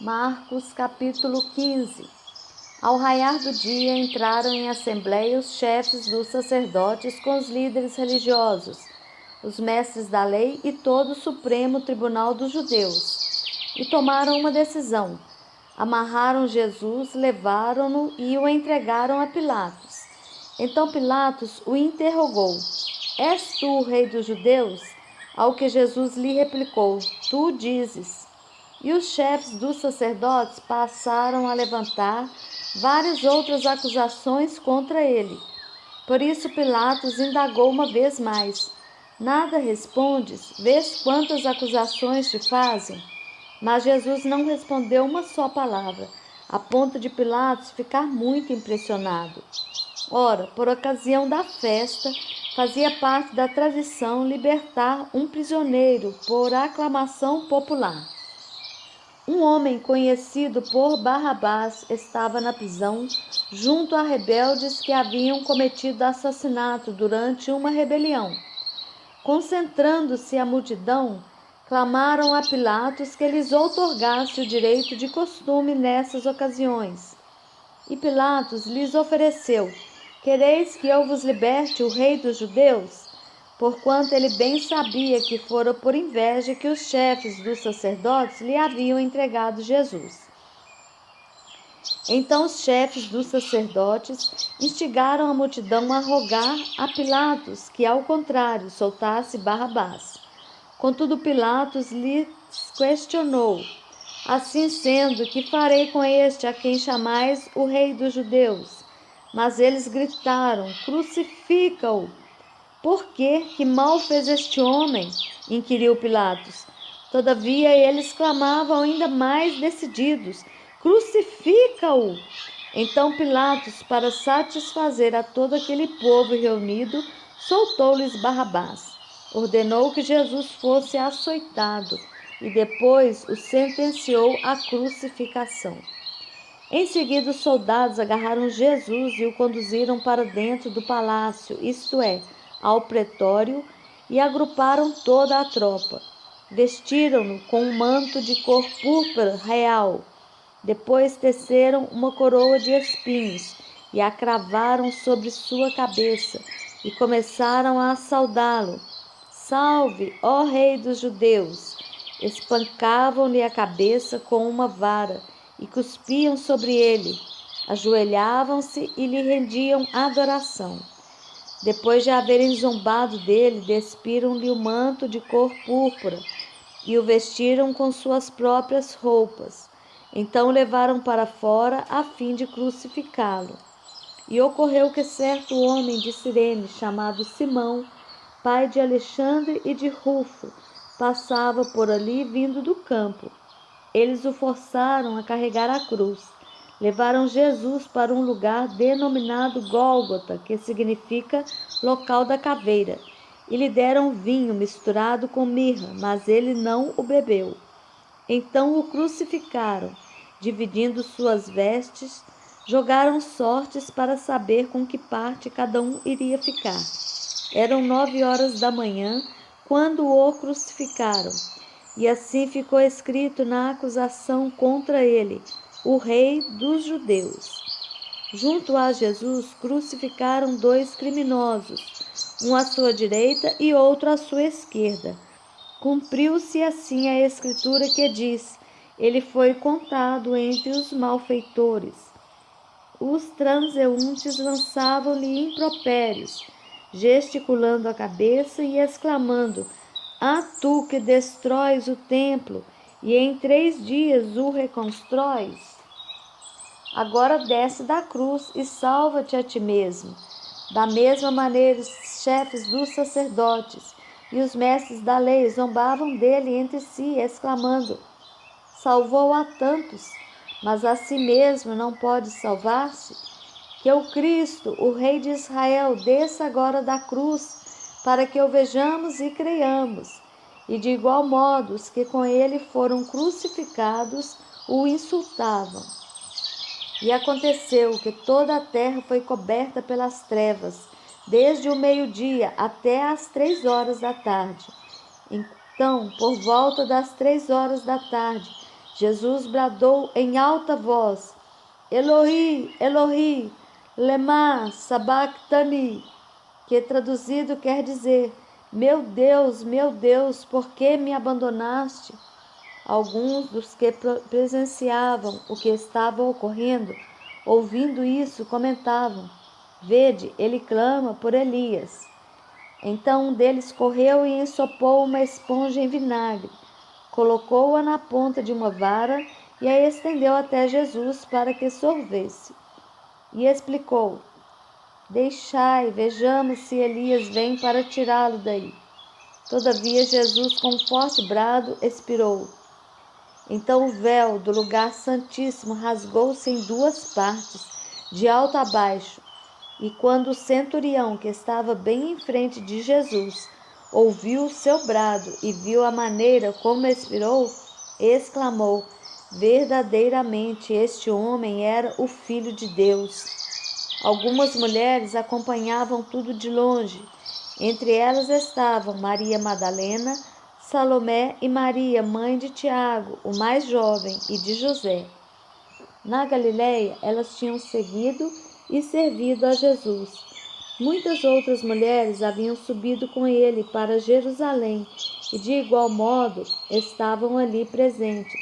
Marcos capítulo 15. Ao raiar do dia, entraram em assembleia os chefes dos sacerdotes com os líderes religiosos, os mestres da lei e todo o Supremo Tribunal dos Judeus, e tomaram uma decisão. Amarraram Jesus, levaram-no e o entregaram a Pilatos. Então Pilatos o interrogou: És tu o rei dos judeus? Ao que Jesus lhe replicou: Tu dizes. E os chefes dos sacerdotes passaram a levantar várias outras acusações contra ele. Por isso Pilatos indagou uma vez mais: Nada respondes? Vês quantas acusações te fazem? Mas Jesus não respondeu uma só palavra, a ponto de Pilatos ficar muito impressionado. Ora, por ocasião da festa, fazia parte da tradição libertar um prisioneiro por aclamação popular. Um homem conhecido por Barrabás estava na prisão junto a rebeldes que haviam cometido assassinato durante uma rebelião. Concentrando-se a multidão, clamaram a Pilatos que lhes outorgasse o direito de costume nessas ocasiões. E Pilatos lhes ofereceu: Quereis que eu vos liberte o rei dos judeus? Porquanto ele bem sabia que fora por inveja que os chefes dos sacerdotes lhe haviam entregado Jesus. Então os chefes dos sacerdotes instigaram a multidão a rogar a Pilatos que, ao contrário, soltasse Barrabás. Contudo, Pilatos lhes questionou: Assim sendo, que farei com este a quem chamais o rei dos judeus? Mas eles gritaram: Crucifica-o! Por quê? Que mal fez este homem? Inquiriu Pilatos. Todavia eles clamavam ainda mais decididos: Crucifica-o! Então Pilatos, para satisfazer a todo aquele povo reunido, soltou-lhes Barrabás. Ordenou que Jesus fosse açoitado e depois o sentenciou à crucificação. Em seguida, os soldados agarraram Jesus e o conduziram para dentro do palácio, isto é, ao pretório, e agruparam toda a tropa. Vestiram-no com um manto de cor púrpura real. Depois teceram uma coroa de espinhos e a cravaram sobre sua cabeça e começaram a saudá-lo. Salve, ó Rei dos Judeus! Espancavam-lhe a cabeça com uma vara e cuspiam sobre ele. Ajoelhavam-se e lhe rendiam adoração. Depois de haverem zombado dele, despiram-lhe o manto de cor púrpura e o vestiram com suas próprias roupas. Então o levaram para fora a fim de crucificá-lo. E ocorreu que certo homem de Cirene, chamado Simão, pai de Alexandre e de Rufo, passava por ali vindo do campo. Eles o forçaram a carregar a cruz. Levaram Jesus para um lugar denominado Gólgota, que significa local da caveira, e lhe deram vinho misturado com mirra, mas ele não o bebeu. Então o crucificaram, dividindo suas vestes, jogaram sortes para saber com que parte cada um iria ficar. Eram 9 horas da manhã, quando o crucificaram. E assim ficou escrito na acusação contra ele: o Rei dos Judeus. Junto a Jesus crucificaram 2 criminosos, um à sua direita e outro à sua esquerda. Cumpriu-se assim a escritura que diz: ele foi contado entre os malfeitores. Os transeuntes lançavam-lhe impropérios, gesticulando a cabeça e exclamando: Ah, tu que destróis o templo e em 3 dias o reconstróis, agora desce da cruz e salva-te a ti mesmo. Da mesma maneira, os chefes dos sacerdotes e os mestres da lei zombavam dele entre si, exclamando: Salvou a tantos, mas a si mesmo não pode salvar-se? Que o Cristo, o Rei de Israel, desça agora da cruz, para que o vejamos e creiamos. E de igual modo, os que com ele foram crucificados o insultavam. E aconteceu que toda a terra foi coberta pelas trevas, desde o meio-dia até às 3 horas da tarde. Então, por volta das 3 horas da tarde, Jesus bradou em alta voz: Elohi, Elohi, lema sabachthani, que traduzido quer dizer: meu Deus, por que me abandonaste? Alguns dos que presenciavam o que estava ocorrendo, ouvindo isso, comentavam: vede, ele clama por Elias. Então um deles correu e ensopou uma esponja em vinagre, colocou-a na ponta de uma vara e a estendeu até Jesus para que sorvesse. E explicou: deixai, vejamos se Elias vem para tirá-lo daí. Todavia Jesus, com um forte brado, expirou. Então o véu do lugar santíssimo rasgou-se em duas partes, de alto a baixo. E quando o centurião, que estava bem em frente de Jesus, ouviu o seu brado e viu a maneira como expirou, exclamou: verdadeiramente este homem era o Filho de Deus. Algumas mulheres acompanhavam tudo de longe. Entre elas estavam Maria Madalena, Salomé e Maria, mãe de Tiago, o mais jovem, e de José. Na Galiléia, elas tinham seguido e servido a Jesus. Muitas outras mulheres haviam subido com ele para Jerusalém e, de igual modo, estavam ali presentes.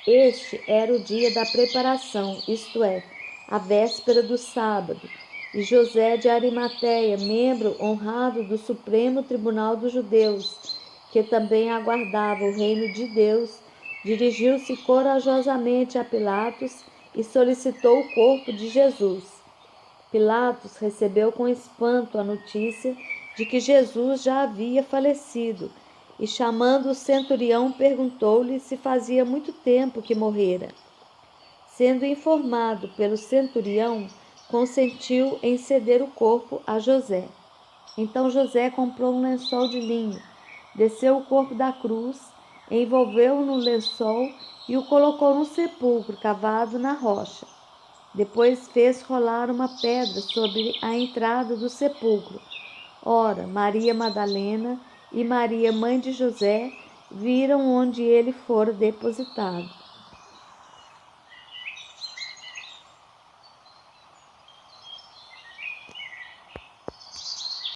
Este era o dia da preparação, isto é, a véspera do sábado, e José de Arimateia, membro honrado do Supremo Tribunal dos Judeus, que também aguardava o reino de Deus, dirigiu-se corajosamente a Pilatos e solicitou o corpo de Jesus. Pilatos recebeu com espanto a notícia de que Jesus já havia falecido e, chamando o centurião, perguntou-lhe se fazia muito tempo que morrera. Sendo informado pelo centurião, consentiu em ceder o corpo a José. Então José comprou um lençol de linho, desceu o corpo da cruz, envolveu-o no lençol e o colocou num sepulcro cavado na rocha. Depois fez rolar uma pedra sobre a entrada do sepulcro. Ora, Maria Madalena e Maria, mãe de José, viram onde ele fora depositado.